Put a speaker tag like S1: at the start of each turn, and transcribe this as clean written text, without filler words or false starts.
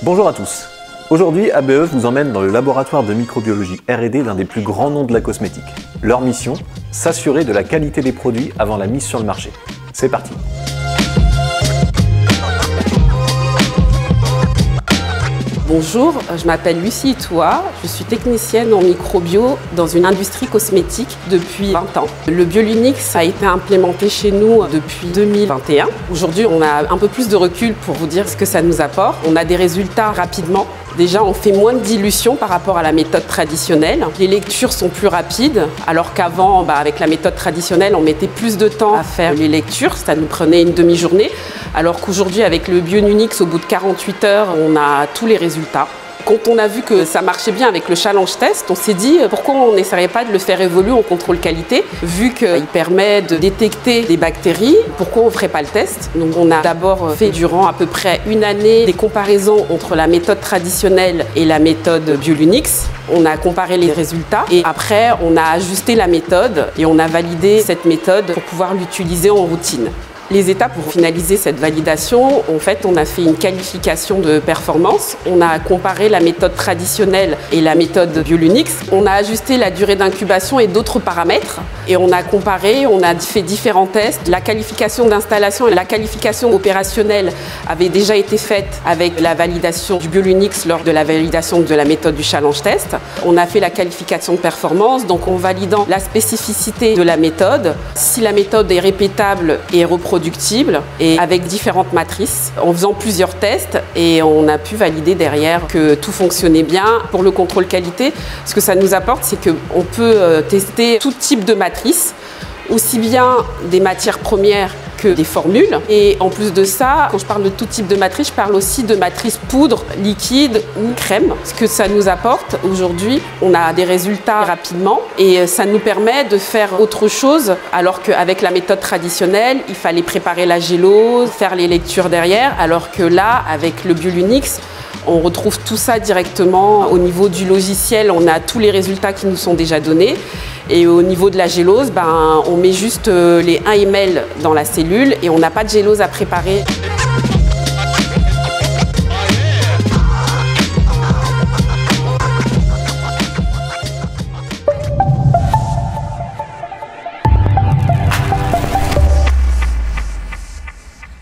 S1: Bonjour à tous. Aujourd'hui, ABE vous emmène dans le laboratoire de microbiologie R&D d'un des plus grands noms de la cosmétique. Leur mission, s'assurer de la qualité des produits avant la mise sur le marché. C'est parti.
S2: Bonjour, je m'appelle Lucie Itoua, je suis technicienne en microbio dans une industrie cosmétique depuis 20 ans. Le BioLunix a été implémenté chez nous depuis 2021. Aujourd'hui, on a un peu plus de recul pour vous dire ce que ça nous apporte. On a des résultats rapidement. Déjà, on fait moins de dilution par rapport à la méthode traditionnelle. Les lectures sont plus rapides, alors qu'avant, avec la méthode traditionnelle, on mettait plus de temps à faire les lectures. Ça nous prenait une demi-journée. Alors qu'aujourd'hui, avec le BioLunix, au bout de 48 heures, on a tous les résultats. Quand on a vu que ça marchait bien avec le challenge test, on s'est dit pourquoi on n'essaierait pas de le faire évoluer en contrôle qualité, vu qu'il permet de détecter des bactéries, pourquoi on ne ferait pas le test? Donc on a d'abord fait durant à peu près une année des comparaisons entre la méthode traditionnelle et la méthode BioLunix. On a comparé les résultats et après on a ajusté la méthode et on a validé cette méthode pour pouvoir l'utiliser en routine. Les étapes pour finaliser cette validation, en fait, on a fait une qualification de performance. On a comparé la méthode traditionnelle et la méthode BioLunix. On a ajusté la durée d'incubation et d'autres paramètres. Et on a comparé, on a fait différents tests. La qualification d'installation et la qualification opérationnelle avaient déjà été faites avec la validation du BioLunix lors de la validation de la méthode du challenge test. On a fait la qualification de performance, donc en validant la spécificité de la méthode, si la méthode est répétable et reproductible, et avec différentes matrices, en faisant plusieurs tests, et on a pu valider derrière que tout fonctionnait bien. Pour le contrôle qualité, ce que ça nous apporte, c'est qu'on peut tester tout type de matrices, aussi bien des matières premières que des formules. Et en plus de ça, quand je parle de tout type de matrice, je parle aussi de matrice poudre, liquide ou crème. Ce que ça nous apporte aujourd'hui, on a des résultats rapidement et ça nous permet de faire autre chose, alors qu'avec la méthode traditionnelle, il fallait préparer la gélose, faire les lectures derrière, alors que là, avec le BioLunix, on retrouve tout ça directement au niveau du logiciel. On a tous les résultats qui nous sont déjà donnés. Et au niveau de la gélose, on met juste les 1 ml dans la cellule et on n'a pas de gélose à préparer.